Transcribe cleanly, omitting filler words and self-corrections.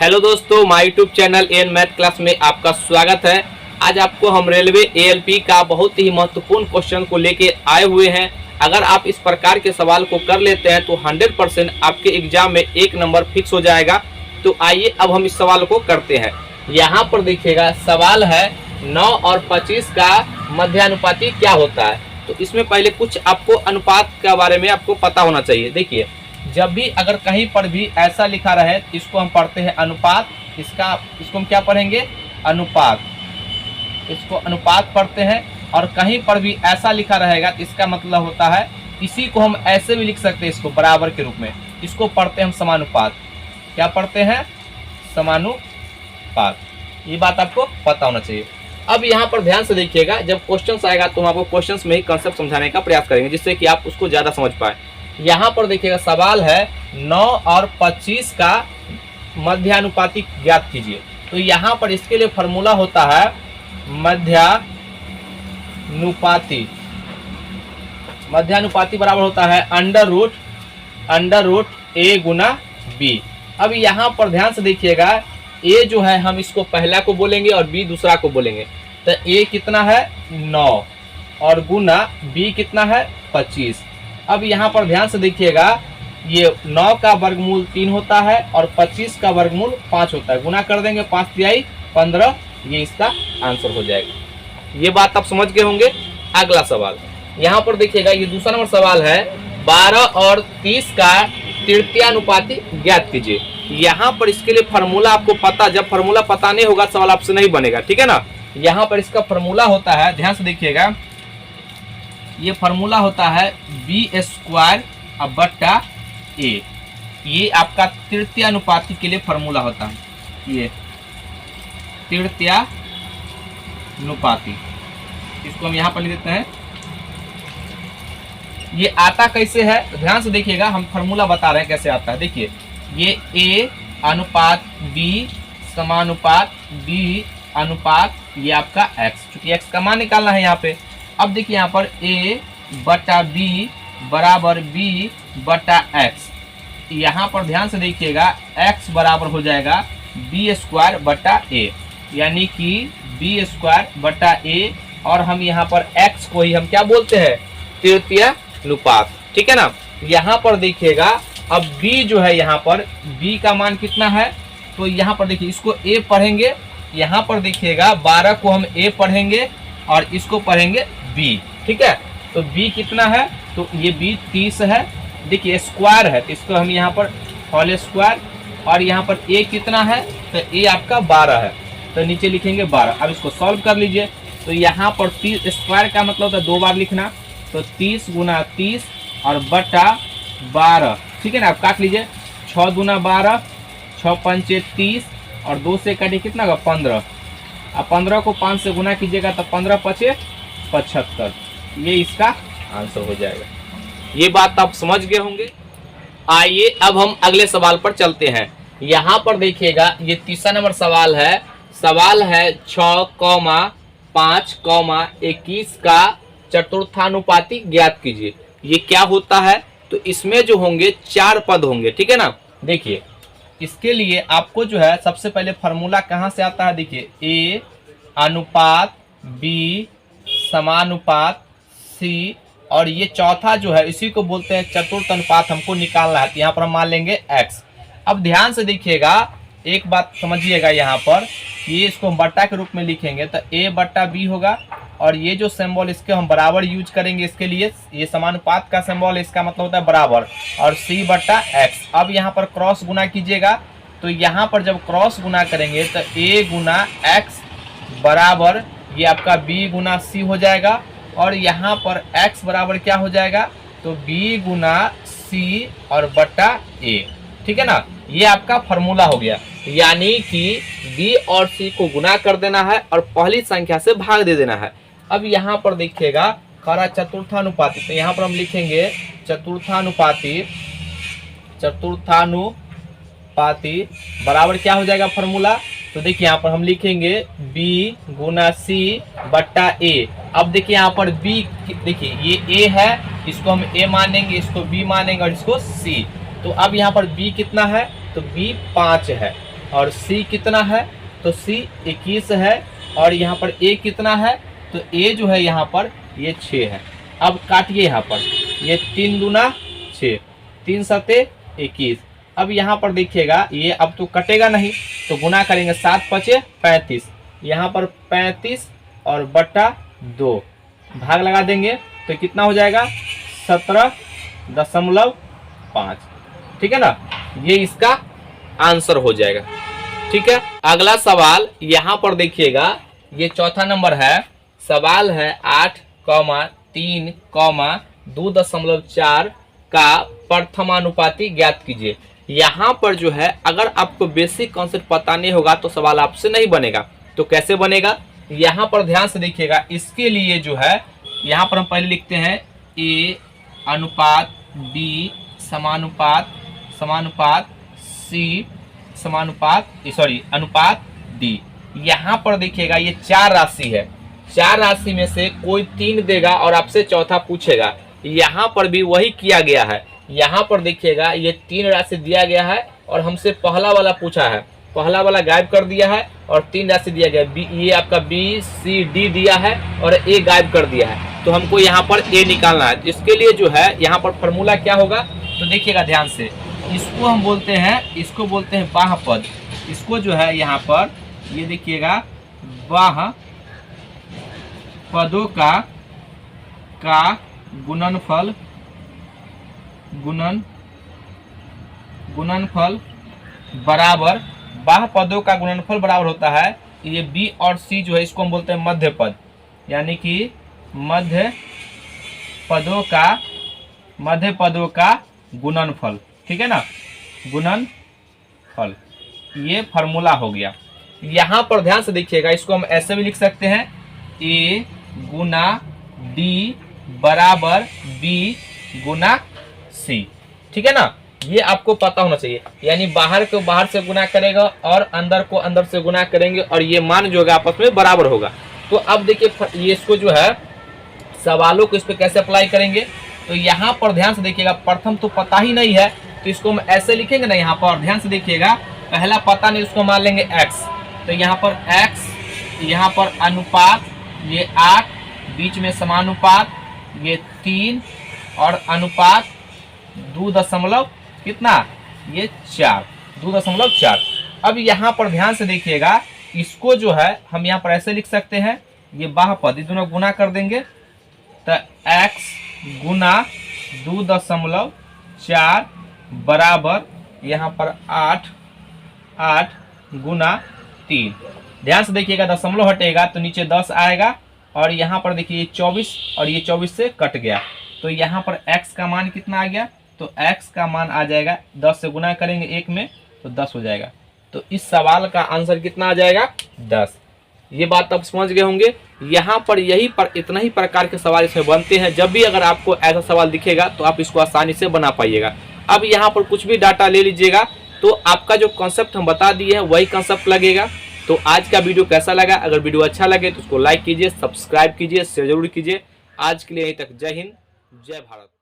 Hello दोस्तों, my YouTube channel N math class में आपका स्वागत है। आज आपको हम रेलवे एएलपी का बहुत ही महत्वपूर्ण क्वेश्चन को लेके आए हुए हैं। अगर आप इस प्रकार के सवाल को कर लेते हैं तो 100% आपके एग्जाम में 1 नंबर फिक्स हो जाएगा। तो आइए अब हम इस सवाल को करते हैं। यहाँ पर देखिएगा, सवाल है 9 और 25 का मध्यानुपाती क्या होता है। तो इसमें पहले कुछ आपको अनुपात के बारे में आपको पता होना चाहिए। देखिए, जब भी अगर कहीं पर भी ऐसा लिखा रहे, इसको हम पढ़ते हैं अनुपात। इसको हम क्या पढ़ेंगे? अनुपात। इसको अनुपात पढ़ते हैं। और कहीं पर भी ऐसा लिखा रहेगा, इसका मतलब होता है इसी को हम ऐसे भी लिख सकते हैं, इसको बराबर के रूप में। इसको पढ़ते हैं हम समानुपात। क्या पढ़ते हैं? समानुपात। ये बात आपको पता होना चाहिए। अब यहाँ पर ध्यान से देखिएगा, जब क्वेश्चन आएगा तो हम आपको क्वेश्चन में ही कंसेप्ट समझाने का प्रयास करेंगे, जिससे कि आप उसको ज्यादा समझ पाए। यहाँ पर देखिएगा, सवाल है 9 और 25 का मध्यानुपाती ज्ञात कीजिए। तो यहाँ पर इसके लिए फॉर्मूला होता है मध्यानुपाती। मध्यानुपाती बराबर होता है अंडर रूट a गुना b। अब यहाँ पर ध्यान से देखिएगा, a जो है हम इसको पहला को बोलेंगे और b दूसरा को बोलेंगे। तो a कितना है? 9 और गुना b कितना है? 25। अब यहाँ पर ध्यान से देखिएगा, ये 9 का वर्गमूल 3 होता है और 25 का वर्गमूल 5 होता है। गुना कर देंगे, 5 तिहाई 15, ये इसका आंसर हो जाएगा। ये बात आप समझ गए होंगे। अगला सवाल यहाँ पर देखिएगा, ये दूसरा नंबर सवाल है 12 और 30 का तृतीयानुपाती ज्ञात कीजिए। यहाँ पर इसके लिए फार्मूला आपको पता, जब फार्मूला पता नहीं होगा सवाल आपसे नहीं बनेगा, ठीक है ना। यहाँ पर इसका फार्मूला होता है, ध्यान से देखिएगा, ये फार्मूला होता है b² बट्टा a। ये आपका तृतीयानुपाती के लिए फार्मूला होता है। ये तृतीयानुपाती, इसको हम यहाँ पर लिख देते हैं। ये आता कैसे है? ध्यान से देखिएगा, हम फार्मूला बता रहे हैं कैसे आता है। देखिए, ये a अनुपात b समानुपात b अनुपात ये आपका x, क्योंकि x का मान निकालना है यहाँ पे। अब देखिए, यहाँ पर a बटा b बराबर b बटा x। यहाँ पर ध्यान से देखिएगा, x बराबर हो जाएगा b² बटा a, यानी कि b² बटा a। और हम यहाँ पर x को ही हम क्या बोलते हैं? तृतीयानुपात, ठीक है ना। यहाँ पर देखिएगा, अब b जो है, यहाँ पर b का मान कितना है? तो यहाँ पर देखिए, इसको a पढ़ेंगे। यहाँ पर देखिएगा, 12 को हम a पढ़ेंगे और इसको पढ़ेंगे b, ठीक है। तो b कितना है? तो ये b 30 है। देखिए, स्क्वायर है तो इसको हम यहाँ पर होल स्क्वायर। और यहाँ पर a कितना है? तो a आपका 12 है, तो नीचे लिखेंगे 12। अब इसको सॉल्व कर लीजिए। तो यहाँ पर 30 स्क्वायर का मतलब होता है 2 बार लिखना। तो 30 गुना 30 और बटा 12, ठीक है ना। आप काट लीजिए, 6 दूना 12, 6 पंचे 30 और 2 से काटिए, कितना होगा? 15। अब 15 को 5 से गुना कीजिएगा तो 15 पचे 75। ये इसका आंसर हो जाएगा। ये बात आप समझ गए होंगे। आइए अब हम अगले सवाल पर चलते हैं। यहाँ पर देखिएगा, ये तीसरा नंबर सवाल है। सवाल है 6,5,21 का चतुर्थानुपाती ज्ञात कीजिए। ये क्या होता है? तो इसमें जो होंगे 4 पद होंगे, ठीक है ना। देखिए, इसके लिए आपको जो है सबसे पहले फार्मूला कहाँ से आता है? देखिए, a अनुपात b समानुपात c, और ये चौथा जो है इसी को बोलते हैं चतुर्थ अनुपात। हमको निकालना है, तो यहाँ पर हम मान लेंगे x। अब ध्यान से देखिएगा, एक बात समझिएगा, यहाँ पर ये इसको हम बट्टा के रूप में लिखेंगे तो a बट्टा b होगा। और ये जो सिंबल इसके हम बराबर यूज करेंगे इसके लिए, ये समानुपात का सिंबल, इसका मतलब होता है बराबर, और c बट्टा x। अब यहाँ पर क्रॉस गुना कीजिएगा, तो यहाँ पर जब क्रॉस गुना करेंगे तो a गुना x बराबर ये आपका b गुना c हो जाएगा। और यहाँ पर x बराबर क्या हो जाएगा? तो b गुना c और बट्टा a, ठीक है ना। ये आपका फार्मूला हो गया, यानी कि b और c को गुना कर देना है और पहली संख्या से भाग दे देना है। अब यहाँ पर देखिएगा, खरा चतुर्थानुपाती, तो यहाँ पर हम लिखेंगे चतुर्थानुपाती बराबर क्या हो जाएगा फार्मूला? तो देखिए, यहाँ पर हम लिखेंगे b गुना c बट्टा a। अब देखिए, यहाँ पर b, देखिए ये a है, इसको हम a मानेंगे, इसको b मानेंगे और इसको c। तो अब यहाँ पर b कितना है? तो b 5 है। और C कितना है, तो C 21 है, और यहाँ पर A कितना है, तो A जो है यहाँ पर ये 6 है। अब काटिए यहाँ पर, ये 3 दूना 6, 3 सते 21। अब यहाँ पर देखिएगा ये अब तो कटेगा नहीं, तो गुना करेंगे, 7 पचे 35, यहाँ पर 35 और बटा 2 भाग लगा देंगे तो कितना हो जाएगा 17.5। ठीक है ना, ये इसका आंसर हो जाएगा। ठीक है, अगला सवाल यहाँ पर देखिएगा, ये चौथा नंबर है। सवाल है 8,3,2.4 का प्रथमानुपाती ज्ञात कीजिए। यहाँ पर जो है अगर आपको बेसिक कॉन्सेप्ट पता नहीं होगा तो सवाल आपसे नहीं बनेगा। तो कैसे बनेगा, यहाँ पर ध्यान से देखिएगा। इसके लिए जो है यहाँ पर हम पहले लिखते हैं A अनुपात B समानुपात C अनुपात D। यहाँ पर देखिएगा ये 4 राशि है, 4 राशि में से कोई 3 देगा और आपसे चौथा पूछेगा। यहाँ पर भी वही किया गया है। यहाँ पर देखिएगा ये 3 राशि दिया गया है और हमसे पहला वाला पूछा है, पहला वाला गायब कर दिया है और 3 राशि दिया गया है। ये आपका B C D दिया है और A गायब कर दिया है, तो हमको यहाँ पर A निकालना है। इसके लिए जो है यहाँ पर फॉर्मूला क्या होगा, तो देखिएगा ध्यान से। इसको हम बोलते हैं बाह्य पद। इसको जो है यहाँ पर ये देखिएगा बाह्य पदों का गुणनफल बराबर, बाह्य पदों का गुणनफल बराबर होता है ये B और C जो है इसको हम बोलते हैं मध्य पद, यानी कि मध्य पदों का गुणनफल। ठीक है ना, गुणनफल, ये फार्मूला हो गया। यहाँ पर ध्यान से देखिएगा, इसको हम ऐसे भी लिख सकते हैं A गुना D बराबर B गुना C। ठीक है ना, ये आपको पता होना चाहिए। यानी बाहर को बाहर से गुना करेगा और अंदर को अंदर से गुना करेंगे और ये मान जो होगा आपस में बराबर होगा। तो अब देखिए ये इसको जो है सवालों को इस पे कैसे अप्लाई करेंगे, तो यहाँ पर ध्यान से देखिएगा। प्रथम तो पता ही नहीं है तो इसको हम ऐसे लिखेंगे ना, यहाँ पर ध्यान से देखिएगा, पहला पता नहीं, उसको मान लेंगे x। तो यहाँ पर x, यहाँ पर अनुपात ये 8, बीच में समानुपात ये 3 और अनुपात 2 कितना, ये 2.4। अब यहाँ पर ध्यान से देखिएगा, इसको जो है हम यहाँ पर ऐसे लिख सकते हैं, ये बाह्य पद दोनों गुना कर देंगे तो x गुना 2.4 बराबर यहाँ पर 8 गुना 3। ध्यान से देखिएगा, दशमलव हटेगा तो नीचे 10 आएगा और यहाँ पर देखिए 24 और ये 24 से कट गया, तो यहाँ पर x का मान कितना आ गया, तो x का मान आ जाएगा 10 से गुना करेंगे 1 में तो 10 हो जाएगा। तो इस सवाल का आंसर कितना आ जाएगा, 10। ये बात आप समझ गए होंगे। यहाँ पर इतना ही प्रकार के सवाल इसमें बनते हैं। जब भी अगर आपको ऐसा सवाल दिखेगा तो आप इसको आसानी से बना पाइएगा। अब यहाँ पर कुछ भी डाटा ले लीजिएगा तो आपका जो कॉन्सेप्ट हम बता दिए हैं वही कॉन्सेप्ट लगेगा। तो आज का वीडियो कैसा लगा, अगर वीडियो अच्छा लगे तो उसको लाइक कीजिए, सब्सक्राइब कीजिए, शेयर जरूर कीजिए। आज के लिए यहीं तक। जय हिंद, जय भारत।